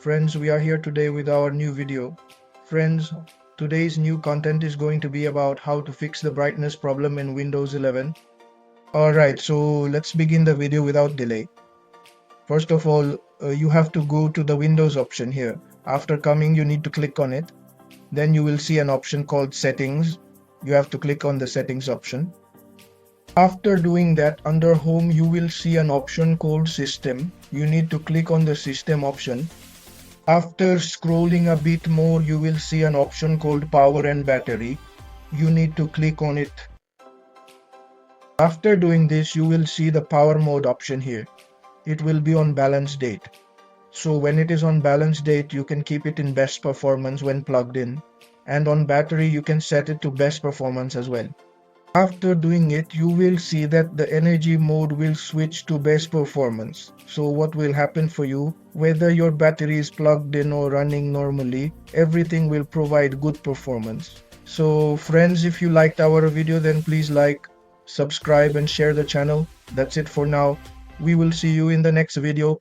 Friends, we are here today with our new video. Friends, today's new content is going to be about how to fix the brightness problem in Windows 11. Alright, so let's begin the video without delay. First of all, you have to go to the Windows option here. After coming, you need to click on it. Then you will see an option called Settings. You have to click on the Settings option. After doing that, under Home, you will see an option called System. You need to click on the System option. After scrolling a bit more, you will see an option called Power and Battery. You need to click on it. After doing this, you will see the power mode option here. It will be on balance date. So when it is on balance date, you can keep it in best performance when plugged in. And on battery, you can set it to best performance as well. After doing it, you will see that the energy mode will switch to best performance. So what will happen for you, whether your battery is plugged in or running normally, everything will provide good performance. So friends, if you liked our video, then please like, subscribe and share the channel. That's it for now. We will see you in the next video.